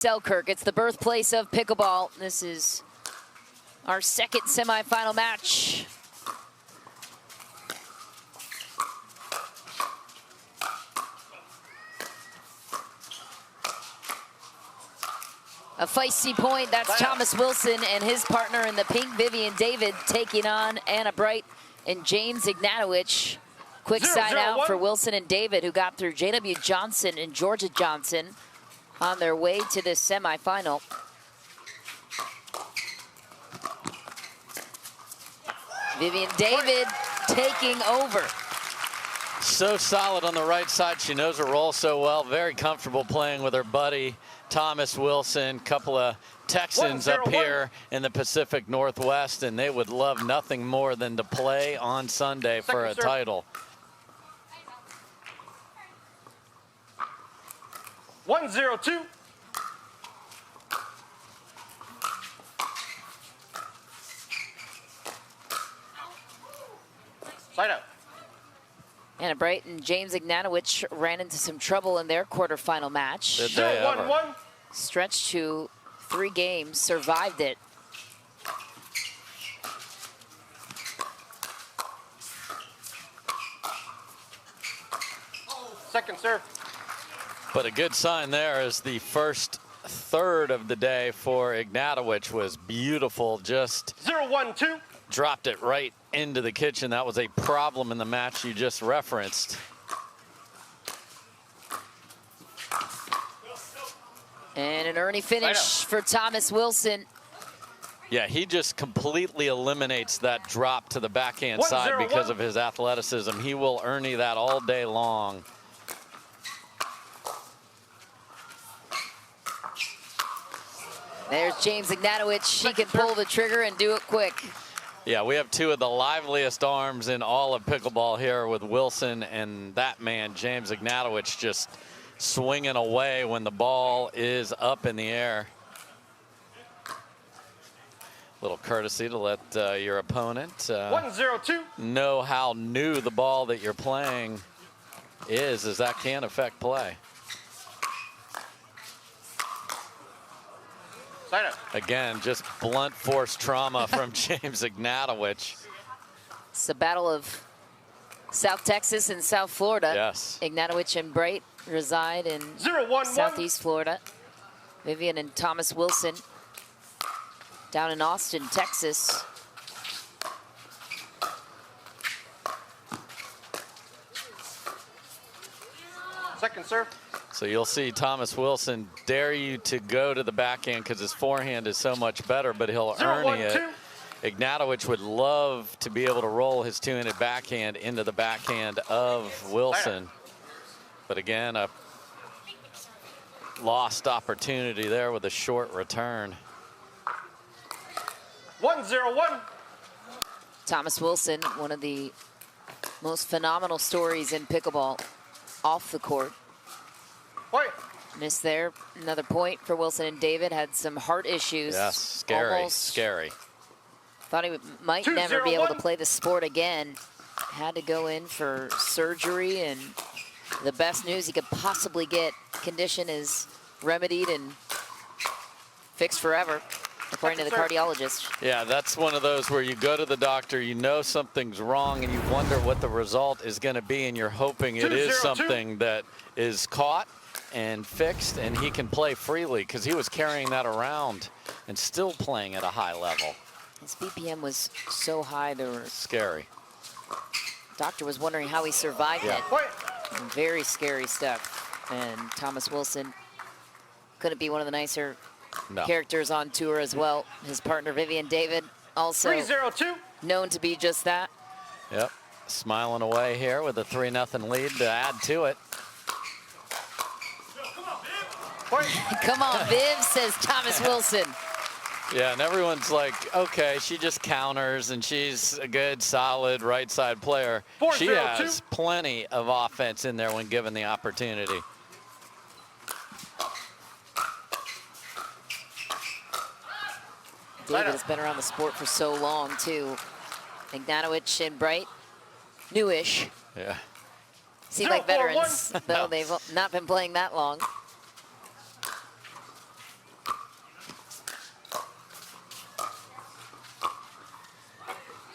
Selkirk. It's the birthplace of pickleball. This is our second semifinal match. A feisty point. That's Thomas Wilson and his partner in the pink, Vivienne David, taking on Anna Bright and James Ignatowich. Quick side out for Wilson and David, who got through J.W. Johnson and Georgia Johnson on their way to this semifinal. Vivienne David taking over. So solid on the right side. She knows her role so well. Very comfortable playing with her buddy, Thomas Wilson. Couple of Texans up here in the Pacific Northwest, and they would love nothing more than to play on Sunday for a title. 1-0-2. Side out. Anna Bright and James Ignatowich ran into some trouble in their quarterfinal match. 0-1-1. Stretched to 3 games, survived it. Second serve. But a good sign there is the first third of the day for Ignatowich was beautiful. Just 0-1-2. dropped it right into the kitchen. That was a problem in the match you just referenced. And an early finish for Thomas Wilson. Yeah, he just completely eliminates that drop to the backhand side because of his athleticism. He will Ernie that all day long. There's James Ignatowich. He can pull the trigger and do it quick. Yeah, we have 2 of the liveliest arms in all of pickleball here with Wilson and that man, James Ignatowich, just swinging away when the ball is up in the air. Little courtesy to let your opponent 1-0-2. know how new the ball that you're playing is, as that can affect play. Again, just blunt force trauma from James Ignatowich. It's the battle of South Texas and South Florida. Yes. Ignatowich and Bright reside in Southeast Florida. Vivienne and Thomas Wilson down in Austin, Texas. Second serve. So you'll see Thomas Wilson dare you to go to the backhand because his forehand is so much better, but he'll Ernie it. Ignatowich would love to be able to roll his 2-handed backhand into the backhand of Wilson. But again, a lost opportunity there with a short return. 1-0-1. Thomas Wilson, one of the most phenomenal stories in pickleball off the court. Point. Missed there. Another point for Wilson and David. Had some heart issues. Yes, scary, Almost scary. Thought he might never be able to play the sport again. Had to go in for surgery, and the best news he could possibly get. Condition is remedied and fixed forever, according to the cardiologist. Yeah, that's one of those where you go to the doctor, you know something's wrong, and you wonder what the result is going to be, and you're hoping it is something that is caught and fixed, and he can play freely, because he was carrying that around and still playing at a high level. His BPM was so high, there were scary. Doctor was wondering how he survived it. Very scary stuff. And Thomas Wilson couldn't be one of the nicer characters on tour as well. His partner Vivienne David, also 3-0-2. known to be just that. Yep, smiling away here with a 3-0 lead to add to it. Come on, Viv, says Thomas Wilson. Yeah, and everyone's like, okay, she just counters, and she's a good, solid right side player. She has plenty of offense in there when given the opportunity. David has been around the sport for so long, too. Ignatowich and Bright, newish. Yeah. Seem like veterans, though they've not been playing that long.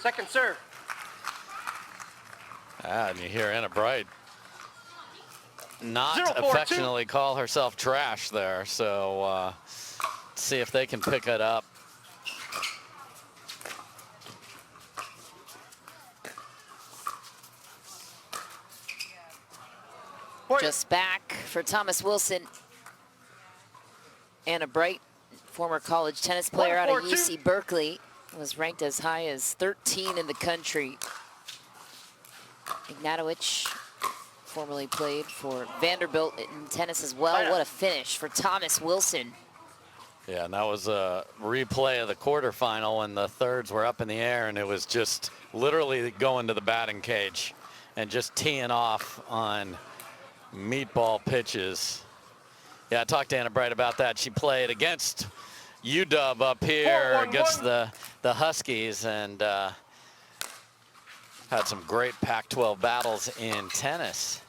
Second serve. And you hear Anna Bright not 0-4-2. affectionately call herself trash there. So see if they can pick it up. Point. Just back for Thomas Wilson. Anna Bright, former college tennis player out of 1-4-2. UC Berkeley, was ranked as high as 13 in the country. Ignatowich formerly played for Vanderbilt in tennis as well. What a finish for Thomas Wilson. Yeah, and that was a replay of the quarterfinal when the thirds were up in the air, and it was just literally going to the batting cage and just teeing off on meatball pitches. Yeah, I talked to Anna Bright about that. She played against UW up here 4-1-1. against the Huskies, and had some great Pac-12 battles in tennis.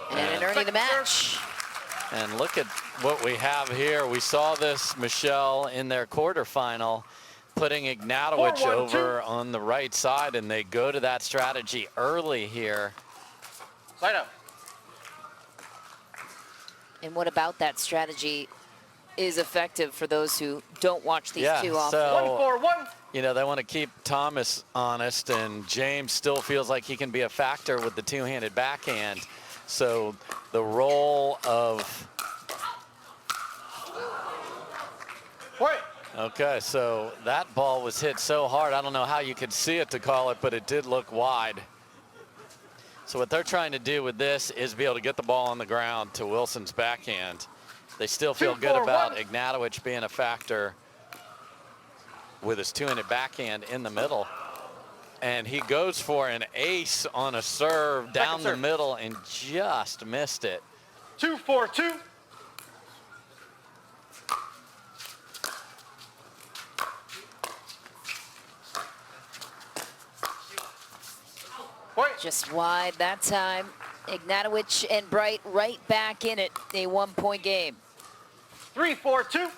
And earning the match. And look at what we have here. We saw this, Michelle, in their quarterfinal, putting Ignatowich 4-1-2. over on the right side, and they go to that strategy early here. Side up. And what about that strategy is effective for those who don't watch these two often? So, 1-4-1. you know, they want to keep Thomas honest, and James still feels like he can be a factor with the two-handed backhand. So the role of... Point. Okay, so that ball was hit so hard, I don't know how you could see it to call it, but it did look wide. So what they're trying to do with this is be able to get the ball on the ground to Wilson's backhand. They still feel good about Ignatowich being a factor with his two-handed backhand in the middle. And he goes for an ace on a serve down the middle and just missed it. 2-4-2. Point. Just wide that time. Ignatowich and Bright right back in it. A 1-point game. 3-4-2.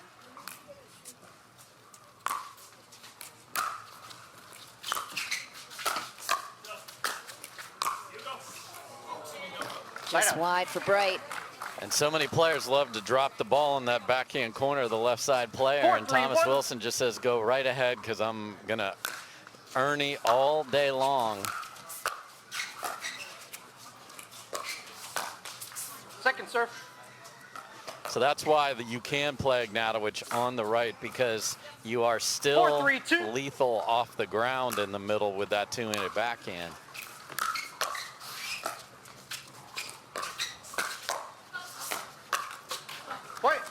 Just wide for Bright. And so many players love to drop the ball in that backhand corner of the left side player. 4-3-1. And Thomas Wilson just says, go right ahead, because I'm going to Ernie all day long. Second serve. So that's why you can play Ignatowich on the right, because you are still 4-3-2. lethal off the ground in the middle with that two-handed backhand. Point.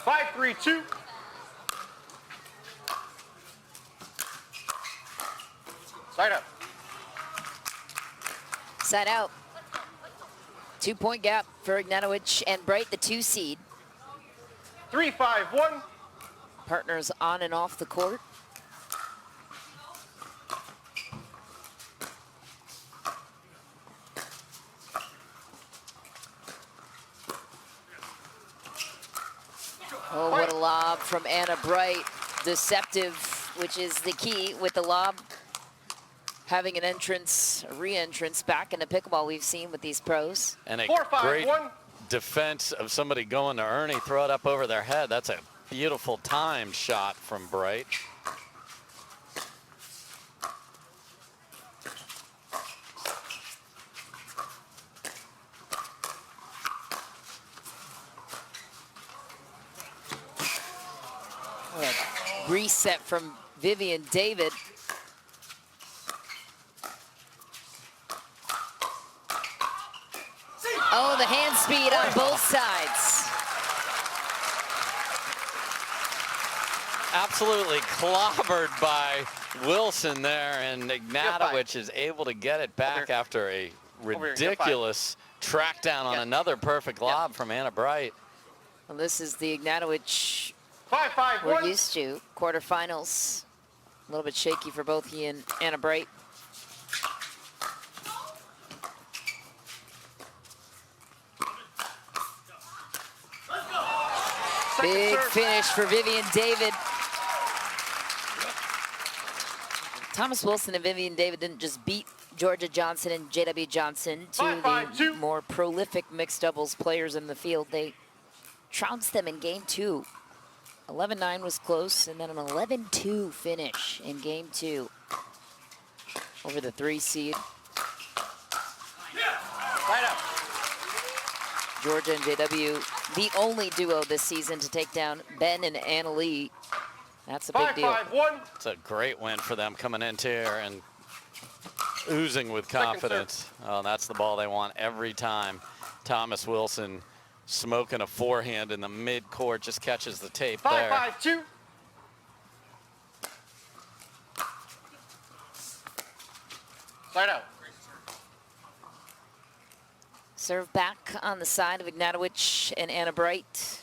Five, 3-2. Side up. Side out. 2-point gap for Ignatowich and Bright, the 2 seed. 3-5-1. Partners on and off the court. Oh, what a lob from Anna Bright. Deceptive, which is the key with the lob. Having an entrance, a re-entrance back into pickleball we've seen with these pros. And a 4-5-1. great defense of somebody going to Ernie, throw it up over their head. That's a beautiful timed shot from Bright. Reset from Vivienne David. Oh, the hand speed on both sides. Absolutely clobbered by Wilson there, and Ignatowich is able to get it back after a ridiculous track down on another perfect lob from Anna Bright. Well, this is the Ignatowich 5-5-1. we're used to. Quarterfinals, a little bit shaky for both he and Anna Bright. Big finish for Vivienne David. Thomas Wilson and Vivienne David didn't just beat Georgia Johnson and JW Johnson, two of the more prolific mixed doubles players in the field. They trounced them in game 2. 11-9 was close, and then an 11-2 finish in game 2 over the 3 seed. Georgia and JW, the only duo this season to take down Ben and Annalee. That's a big deal. It's a great win for them coming into here and oozing with confidence. Oh, that's the ball they want every time. Thomas Wilson smoking a forehand in the mid-court, just catches the tape there. 5-5-2. Side out. Serve back on the side of Ignatowich and Anna Bright.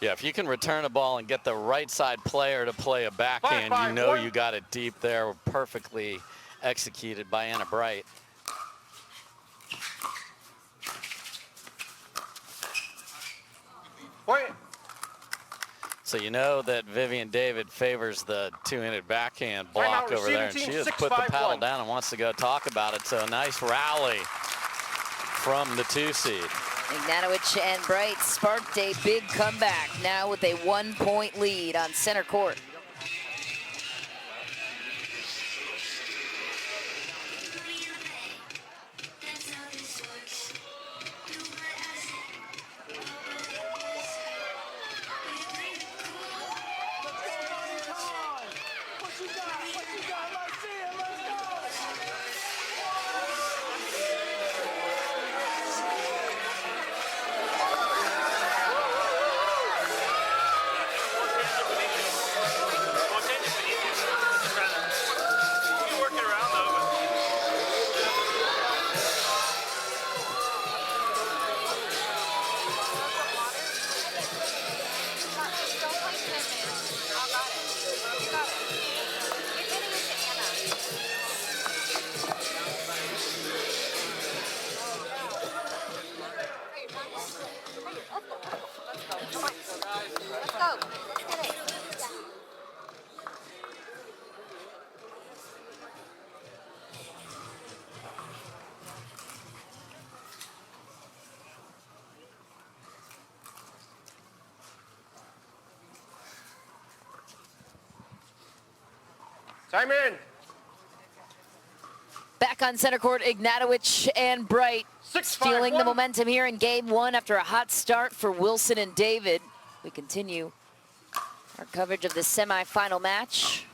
Yeah, if you can return a ball and get the right side player to play a backhand, you know you got it deep there, perfectly executed by Anna Bright. So you know that Vivienne David favors the two-handed backhand block over there, and she has put the paddle down and wants to go talk about it. So a nice rally from the 2 seed. Ignatowich and Bright sparked a big comeback, now with a 1-point lead on center court. Time in. Back on center court, Ignatowich and Bright stealing the momentum here in game 1 after a hot start for Wilson and David. We continue our coverage of the semifinal match.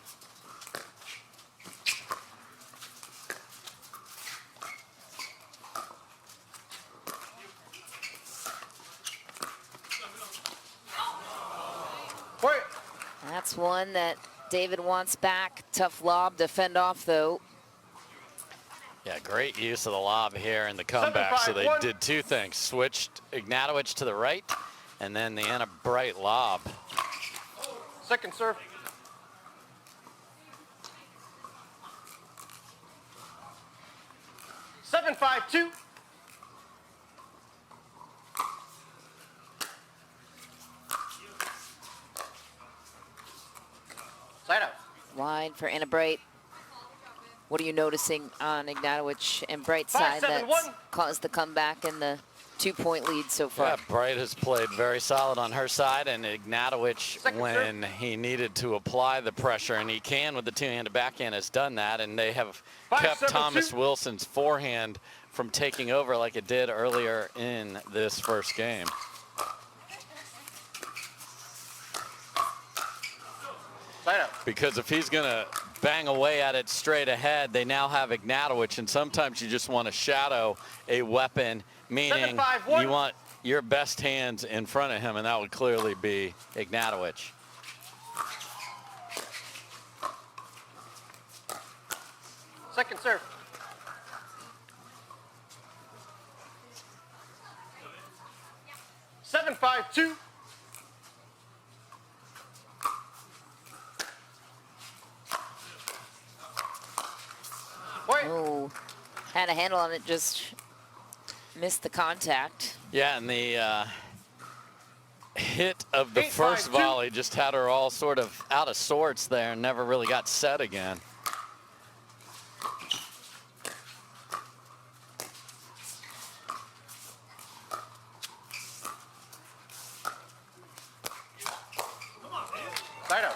That's one that David wants back. Tough lob to fend off, though. Yeah, great use of the lob here in the comeback. So they did 2 things. Switched Ignatowich to the right, and then the Anna Bright lob. Second serve. Seven, 5-2. Side out. Wide for Anna Bright. What are you noticing on Ignatowich and Bright's side that's caused the comeback and the 2-point lead so far? Yeah, Bright has played very solid on her side, and Ignatowich, when he needed to apply the pressure, and he can with the two-handed backhand, has done that, and they have kept Thomas Wilson's forehand from taking over like it did earlier in this first game. Because if he's gonna bang away at it straight ahead, they now have Ignatowich, and sometimes you just want to shadow a weapon, meaning you want your best hands in front of him, and that would clearly be Ignatowich. Second serve. Seven, 5-2. Oh, had a handle on it, just missed the contact. Yeah, and the hit of the first volley just had her all sort of out of sorts there and never really got set again. Side out.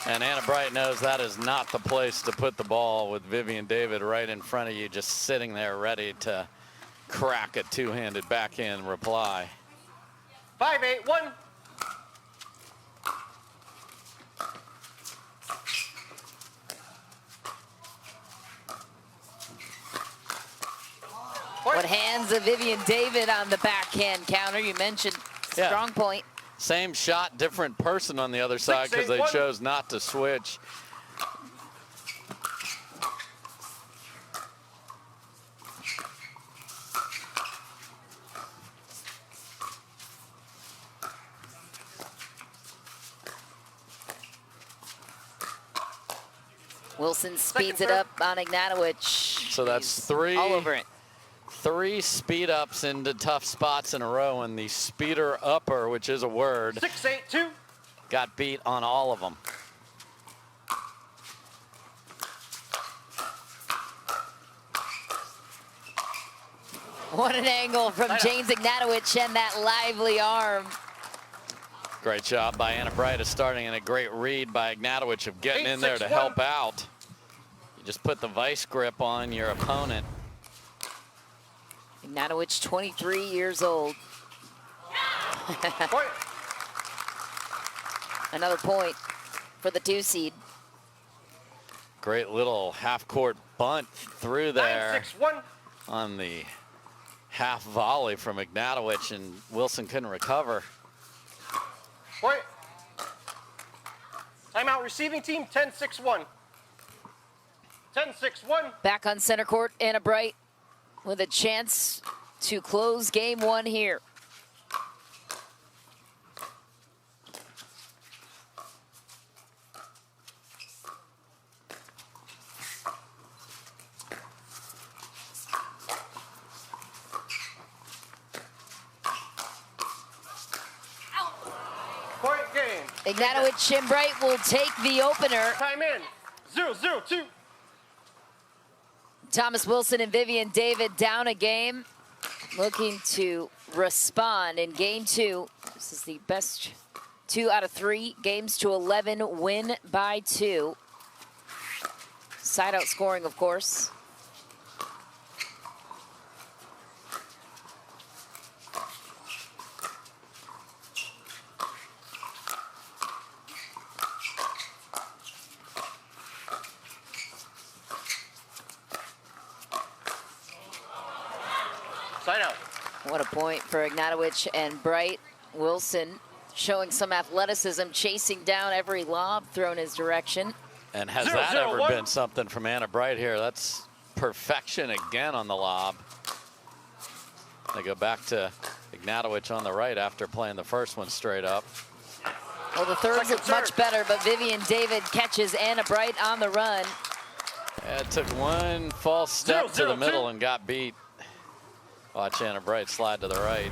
And Anna Bright knows that is not the place to put the ball with Vivienne David right in front of you, just sitting there ready to crack a two-handed backhand reply. 5-8-1. What hands of Vivienne David on the backhand counter? You mentioned strong point. Same shot, different person on the other side because they chose not to switch. Wilson speeds it up on Ignatowich. So that's three. All over it. 3 speed ups into tough spots in a row, and the speeder upper, which is a word, 6-8-2. got beat on all of them. What an angle from James Ignatowich and that lively arm. Great job by Anna Bright of starting, and a great read by Ignatowich of getting in there to help out. You just put the vice grip on your opponent. Ignatowich, 23 years old. Point. Another point for the 2 seed. Great little half-court bunt through there 9-6-1. on the half volley from Ignatowich, and Wilson couldn't recover. Point. Timeout receiving team, 10-6-1. 10-6-1. Back on center court, Anna Bright with a chance to close game 1 here. Point game. Ignatowich and Bright will take the opener. Time in. 0-0-2. Thomas Wilson and Vivienne David down a game, looking to respond in game 2. This is the best 2 out of 3 games to 11, win by 2. Side out scoring, of course. Side out. What a point for Ignatowich and Bright. Wilson showing some athleticism, chasing down every lob thrown his direction. And has that ever been something from Anna Bright here? That's perfection again on the lob. They go back to Ignatowich on the right after playing the first one straight up. Well, the third looked much better, but Vivienne David catches Anna Bright on the run. It took one false step to the middle and got beat. Watch Anna Bright slide to the right.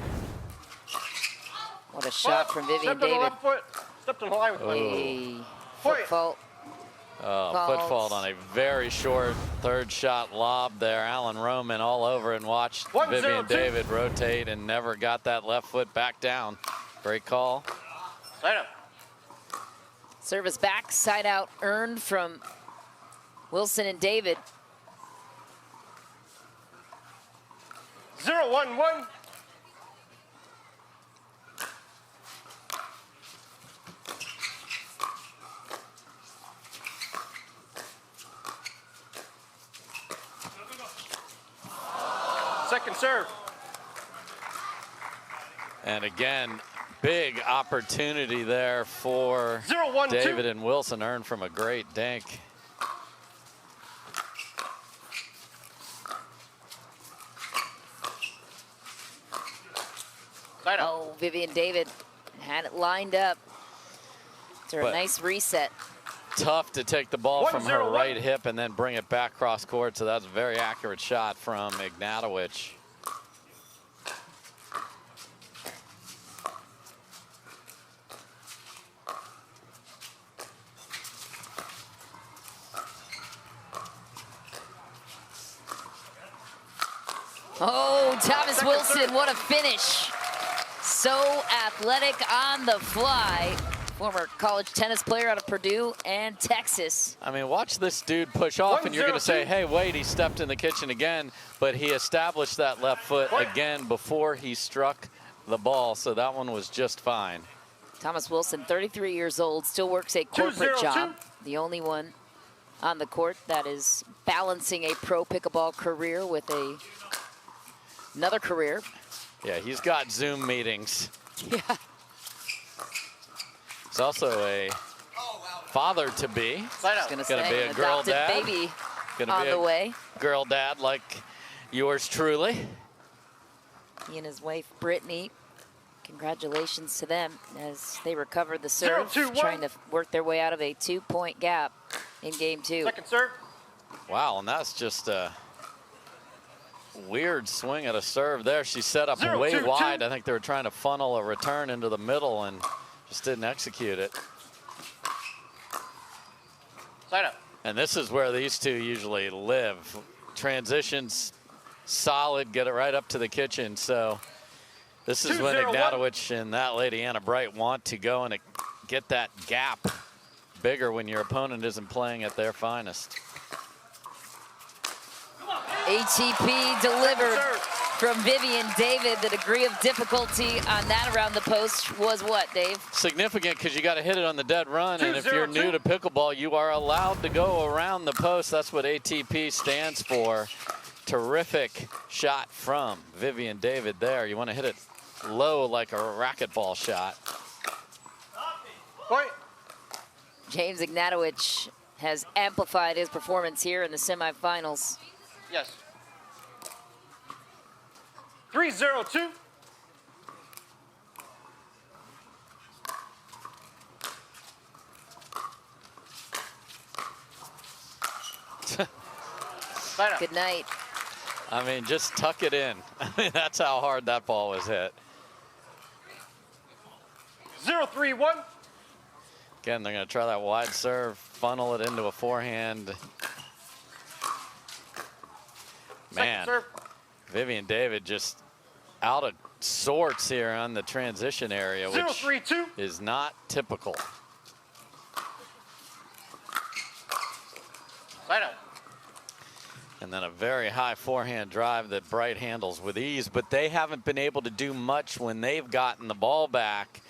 What a shot from Vivienne Stepped on the David. left foot. Stepped on the line with A foot fault. Oh, foot fault on a very short third shot lob there. Alan Roman all over and watched Vivienne David rotate and never got that left foot back down. Great call. Side up. Service back, side out earned from Wilson and David. 0-1-1. Second serve. And again, big opportunity there for 0-1-2. David and Wilson, earned from a great dink. Oh, Vivienne David had it lined up. It's a nice reset. Tough to take the ball from her right hip and then bring it back cross court. So that's a very accurate shot from Ignatowich. Oh, Thomas Wilson, what a finish. So athletic on the fly. Former college tennis player out of Purdue and Texas. I mean, watch this dude push off, and you're going to say, hey, wait, he stepped in the kitchen again, but he established that left foot again before he struck the ball, so that one was just fine. Thomas Wilson, 33 years old, still works a corporate job. The only one on the court that is balancing a pro pickleball career with another career. Yeah, he's got Zoom meetings. Yeah. He's also a father-to-be. He's gonna be a girl dad. Baby gonna on be the way. Girl dad like yours truly. He and his wife, Brittany, congratulations to them as they recover the serve, trying to work their way out of a 2-point gap in game 2. Second serve. Wow, and that's just a weird swing at a serve there. She set up way wide. I think they were trying to funnel a return into the middle and just didn't execute it. Side up. And this is where these two usually live. Transitions, solid, get it right up to the kitchen. So this is when Ignatowich and that lady Anna Bright want to go and get that gap bigger when your opponent isn't playing at their finest. ATP delivered from Vivienne David. The degree of difficulty on that around the post was what, Dave? Significant, because you got to hit it on the dead run, and if you're new to pickleball, you are allowed to go around the post. That's what ATP stands for. Terrific shot from Vivienne David there. You want to hit it low like a racquetball shot. Point. James Ignatowich has amplified his performance here in the semifinals. Yes. 3-0-2. Good night. I mean, just tuck it in. I mean, that's how hard that ball was hit. 0-3-1. Again, they're going to try that wide serve, funnel it into a forehand. Man, Vivienne David just out of sorts here on the transition area, which is not typical. And then a very high forehand drive that Bright handles with ease, but they haven't been able to do much when they've gotten the ball back.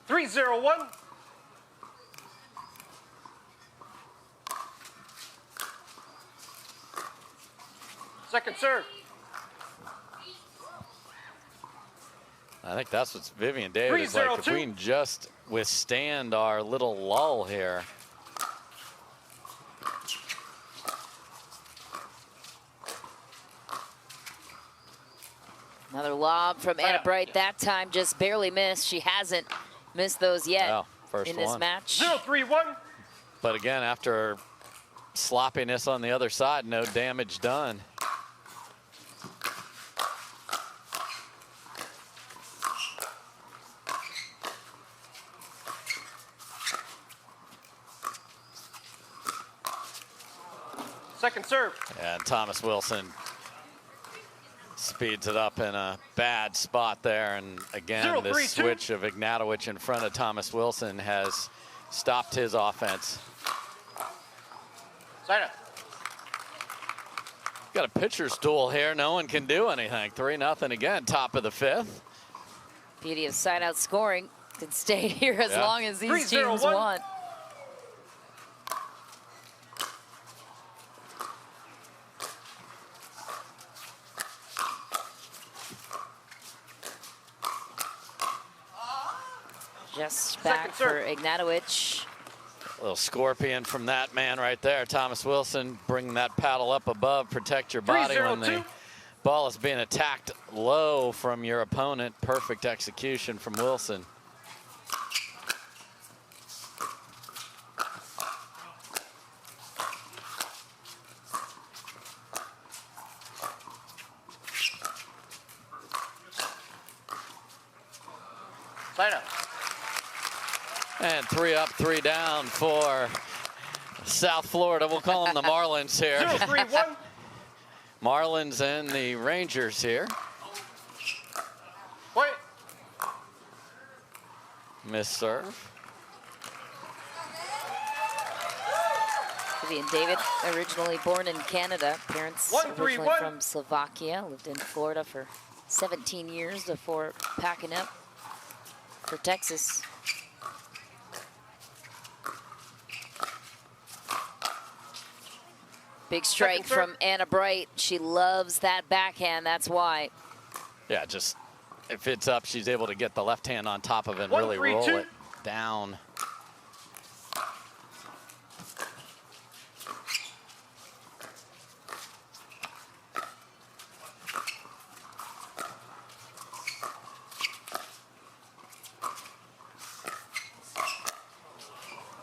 3-0-1. Second serve. I think that's what Vivienne David is like. If we can just withstand our little lull here. Another lob from Anna Bright. That time just barely missed. She hasn't missed those yet in this match. 0-3-1. But again, after sloppiness on the other side, no damage done. Second serve. And Thomas Wilson speeds it up in a bad spot there. And again, this switch of Ignatowich in front of Thomas Wilson has stopped his offense. Side up. Got a pitcher's duel here. No one can do anything. 3-0 again, top of the 5th. Beauty of side-out scoring. Can stay here as long as these teams want. Just back for Ignatowich. A little scorpion from that man right there. Thomas Wilson bringing that paddle up above. Protect your body when the ball is being attacked low from your opponent. Perfect execution from Wilson. Side up. And 3 up, 3 down for South Florida. We'll call them the Marlins here. 0-3-1. Marlins and the Rangers here. Point. Miss serve. Vivienne David, originally born in Canada. Parents originally from Slovakia. Lived in Florida for 17 years before packing up for Texas. Big strike from Anna Bright. She loves that backhand, that's why. Yeah, just if it's up, she's able to get the left hand on top of it and really roll it down.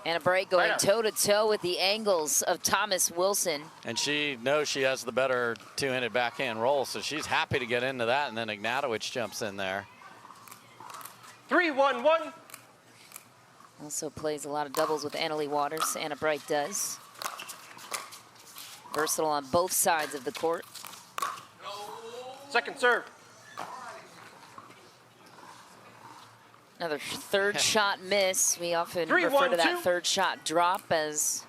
Anna Bright going toe-to-toe with the angles of Thomas Wilson. And she knows she has the better two-handed backhand roll, so she's happy to get into that, and then Ignatowich jumps in there. 3-1-1. Also plays a lot of doubles with Annalie Waters. Anna Bright does. Versatile on both sides of the court. Second serve. Another third shot miss. We often refer to that third shot drop as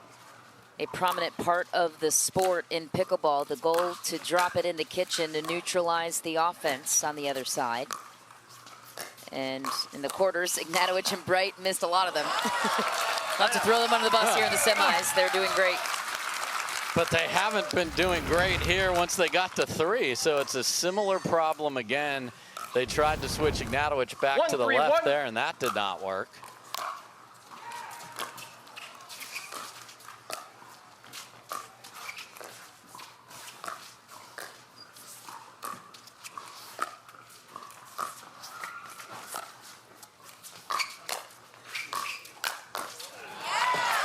a prominent part of the sport in pickleball. The goal to drop it in the kitchen to neutralize the offense on the other side. And in the quarters, Ignatowich and Bright missed a lot of them. Not to throw them under the bus here in the semis. They're doing great. But they haven't been doing great here once they got to 3, so it's a similar problem again. They tried to switch Ignatowich back to the left there, and that did not work.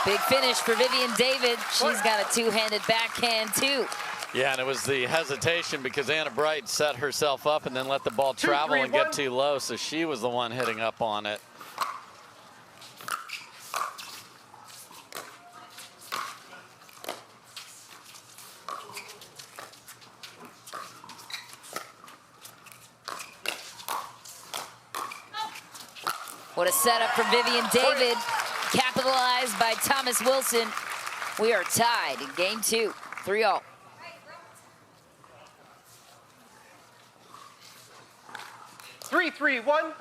Big finish for Vivienne David. She's got a two-handed backhand, too. Yeah, and it was the hesitation because Anna Bright set herself up and then let the ball travel and get too low, so she was the one hitting up on it. What a setup from Vivienne David. Capitalized by Thomas Wilson. We are tied in game 2, 3-all. Three, 3-1.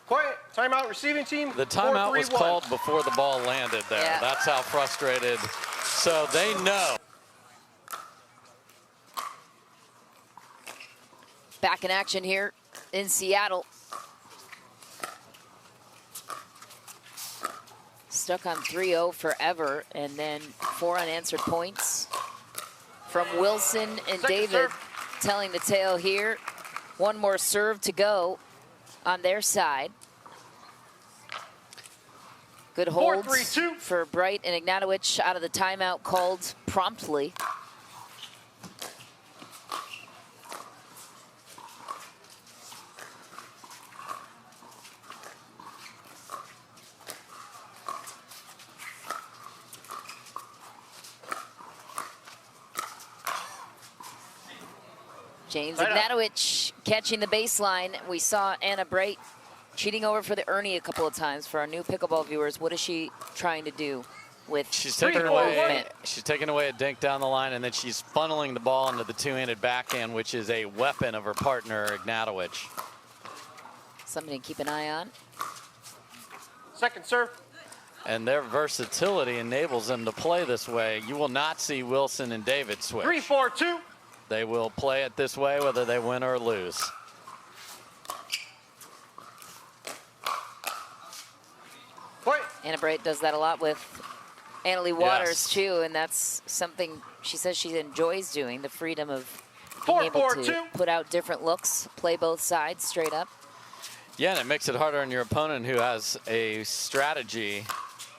Quiet. Timeout, receiving team. The timeout was called before the ball landed there. Yeah. That's how frustrated. So they know. Back in action here in Seattle. Stuck on 3-0 forever, and then 4 unanswered points from Wilson and David telling the tale here. One more serve to go on their side. Good holds for Bright and Ignatowich out of the timeout called promptly. James Ignatowich catching the baseline. We saw Anna Bright cheating over for the Ernie a couple of times. For our new pickleball viewers, what is she trying to do with she's taking away a dink down the line, and then she's funneling the ball into the two-handed backhand, which is a weapon of her partner, Ignatowich. Something to keep an eye on. Second serve. And their versatility enables them to play this way. You will not see Wilson and David switch. 3-4-2. They will play it this way whether they win or lose. Anna Bright does that a lot with Annalie Waters too, and that's something she says she enjoys doing, the freedom of being able to put out different looks, play both sides straight up. Yeah, and it makes it harder on your opponent who has a strategy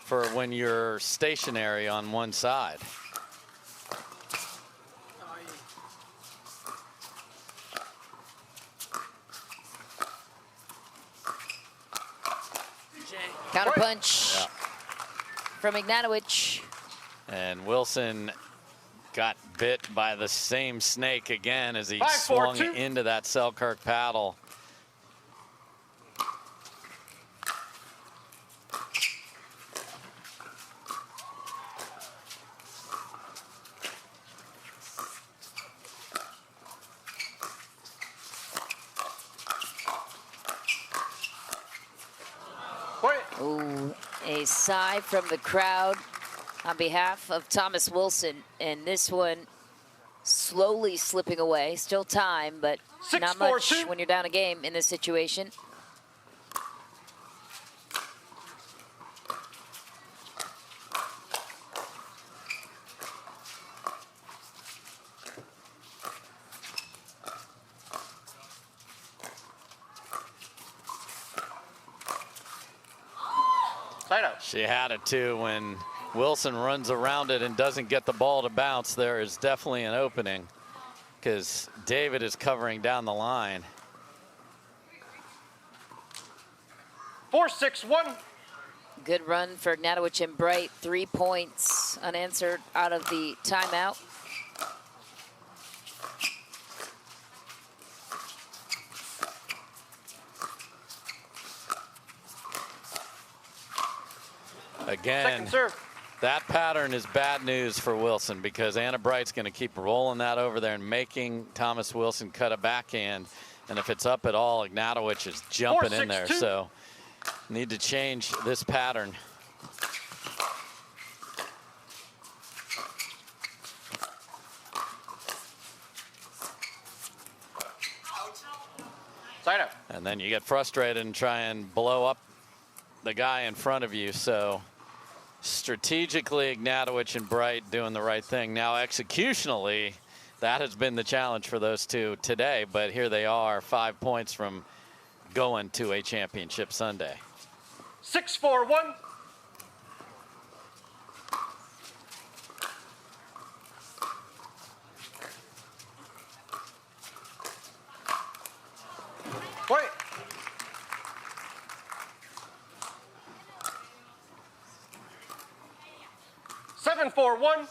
for when you're stationary on one side. Counter punch. from Ignatowich. And Wilson got bit by the same snake again as he 5-4-2. swung into that Selkirk paddle. Ooh, a sigh from the crowd on behalf of Thomas Wilson, and this one slowly slipping away. Still time, but not much when you're down a game in this situation. She had it too. When Wilson runs around it and doesn't get the ball to bounce, there is definitely an opening because David is covering down the line. 4-6-1. Good run for Ignatowich and Bright. 3 points unanswered out of the timeout. Again, that pattern is bad news for Wilson because Anna Bright's going to keep rolling that over there and making Thomas Wilson cut a backhand. And if it's up at all, Ignatowich is jumping in there. So need to change this pattern. Side out. And then you get frustrated and try and blow up the guy in front of you. So strategically, Ignatowich and Bright doing the right thing. Now, executionally, that has been the challenge for those two today. But here they are, 5 points from going to a championship Sunday. 6-4-1. Point. 7-4-1.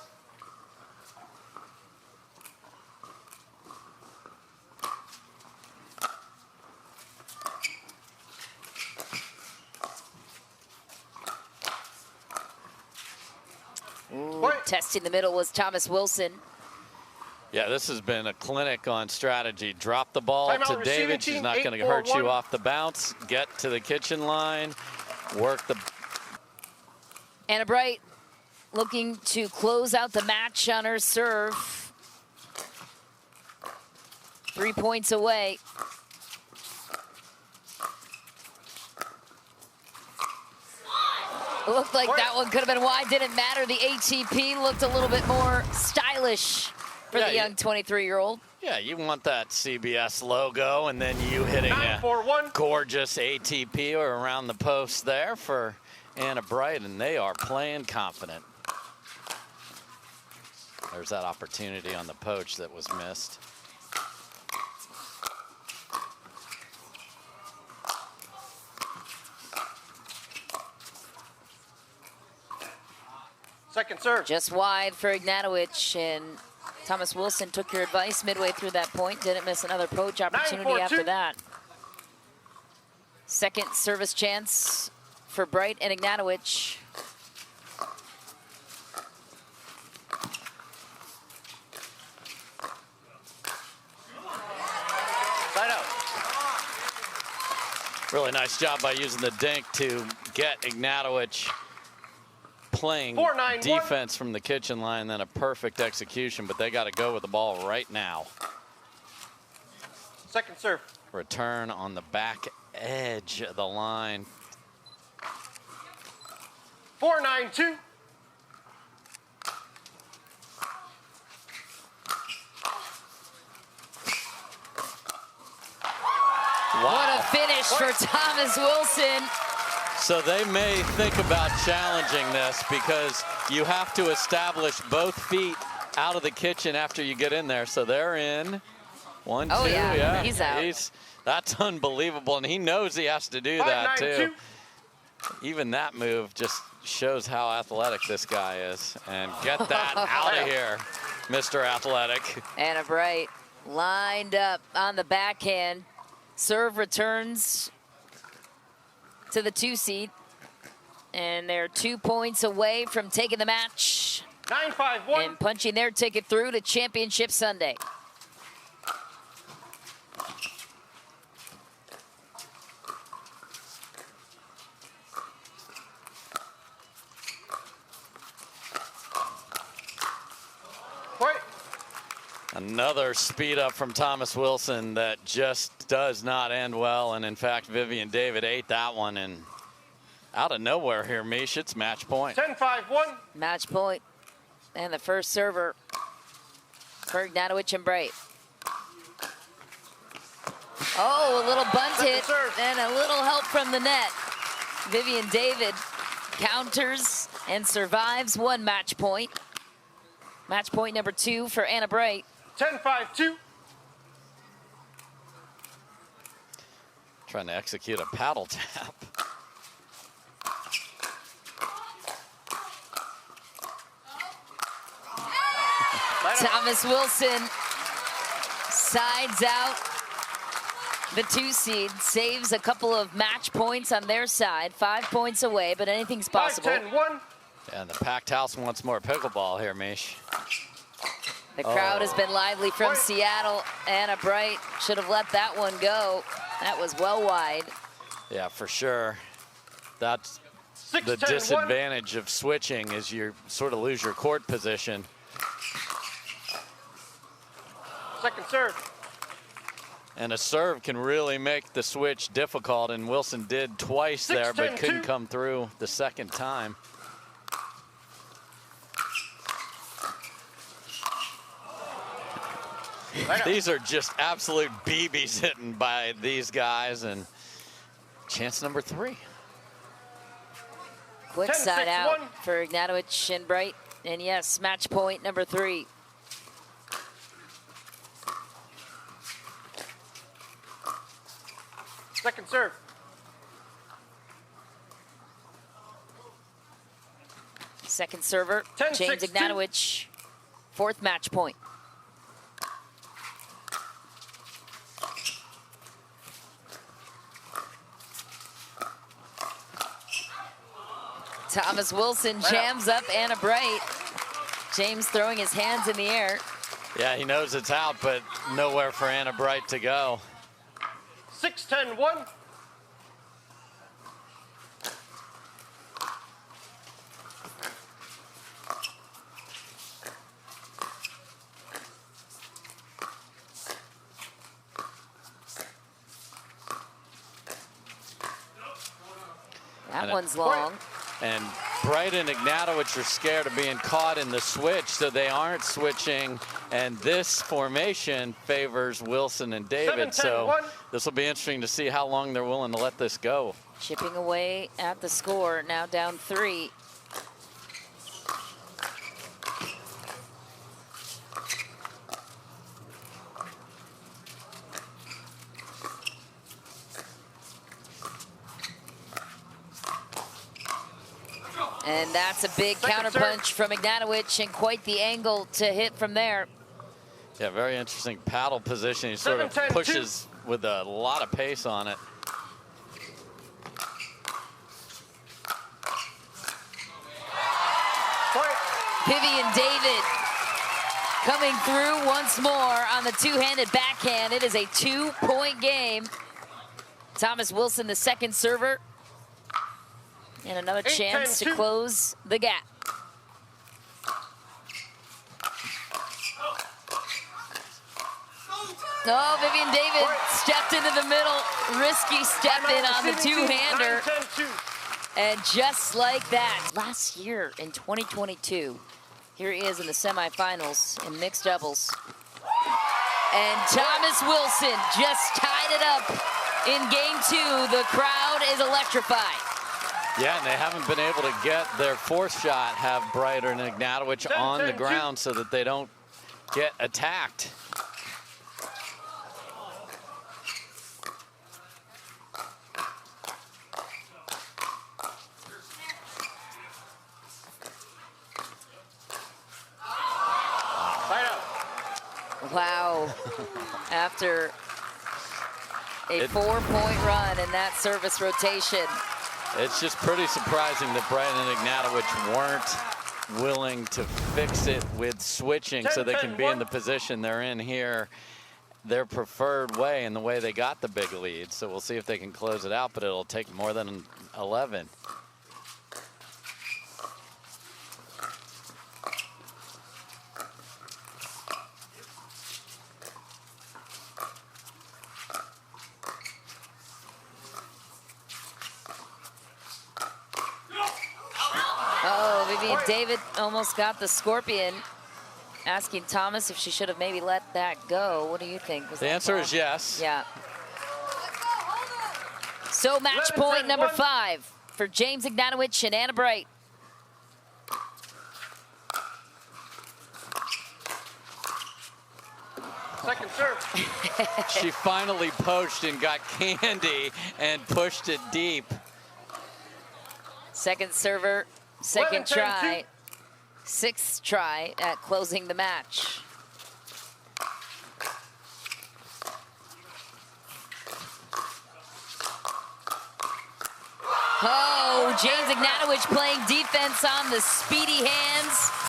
Testing the middle was Thomas Wilson. Yeah, this has been a clinic on strategy. Drop the ball to David. She's not going to hurt you off the bounce. Get to the kitchen line. Work the... Anna Bright looking to close out the match on her serve. 3 points away. It looked like that one could have been wide. Didn't matter. The ATP looked a little bit more stylish for the young 23-year-old. Yeah, you want that CBS logo, and then you hitting a gorgeous ATP or around the post there for Anna Bright, and they are playing confident. There's that opportunity on the poach that was missed. Second serve. Just wide for Ignatowich, and Thomas Wilson took your advice midway through that point. Didn't miss another poach opportunity after that. Second service chance for Bright and Ignatowich. Side out. Really nice job by using the dink to get Ignatowich playing defense from the kitchen line, then a perfect execution, but they got to go with the ball right now. Second serve. Return on the back edge of the line. 4-9-2. Wow. What a finish for Thomas Wilson. So they may think about challenging this because you have to establish both feet out of the kitchen after you get in there. So they're in. 1, 2, yeah, he's out. That's unbelievable, and he knows he has to do that too. Even that move just shows how athletic this guy is. And get that out of here, Mr. Athletic. Anna Bright lined up on the backhand. Serve returns to the 2 seed. And they're 2 points away from taking the match 9-5-1. and punching their ticket through to Championship Sunday. Another speed up from Thomas Wilson that just does not end well. And in fact, Vivienne David ate that one. And out of nowhere here, Mish, it's match point. 10-5-1. Match point. And the first server for Ignatowich and Bright. Oh, a little bunt hit and a little help from the net. Vivienne David counters and survives one match point. Match point number 2 for Anna Bright. 10-5-2. Trying to execute a paddle tap. Thomas Wilson sides out the 2 seed, saves a couple of match points on their side. 5 points away, but anything's possible. 5-10-1. And the packed house wants more pickleball here, Mish. The crowd has been lively from Seattle. Anna Bright should have let that one go. That was well wide. Yeah, for sure. That's 6-10-1. the disadvantage of switching, is you sort of lose your court position. Second serve. And a serve can really make the switch difficult, and Wilson did twice there, but couldn't come through the second time. These are just absolute BBs hitting by these guys, and chance number 3. Quick side out for Ignatowich and Bright. And yes, match point number 3. Second serve. Second server, James Ignatowich. 4th match point. Thomas Wilson jams up Anna Bright. James throwing his hands in the air. Yeah, he knows it's out, but nowhere for Anna Bright to go. 6-10-1. That one's long. And Bright and Ignatowich are scared of being caught in the switch, so they aren't switching. And this formation favors Wilson and David. So this will be interesting to see how long they're willing to let this go. Chipping away at the score, now down 3. And that's a big counterpunch from Ignatowich, and quite the angle to hit from there. Yeah, very interesting paddle position. He sort of pushes with a lot of pace on it. Vivienne David coming through once more on the 2-handed backhand. It is a 2-point game. Thomas Wilson, the second server. And another chance to close the gap. Oh, Vivienne David stepped into the middle. Risky step in on the 2-hander. And just like that, last year in 2022, here he is in the semifinals in mixed doubles. And Thomas Wilson just tied it up in game 2. The crowd is electrified. Yeah, and they haven't been able to get their 4th shot, have Bright and Ignatowich on the ground so that they don't get attacked. Wow. After a 4-point run in that service rotation. It's just pretty surprising that Brian and Ignatowich weren't willing to fix it with switching so they can be in the position they're in here, their preferred way and the way they got the big lead. So we'll see if they can close it out, but it'll take more than 11. Vivienne David almost got the scorpion. Asking Thomas if she should have maybe let that go. What do you think? The answer is yes. Yeah. So match point number 5 for James Ignatowich and Anna Bright. Second serve. She finally poached and got candy and pushed it deep. Second server, second 11-10-2. try. 6th try at closing the match. Oh, James Ignatowich playing defense on the speedy hands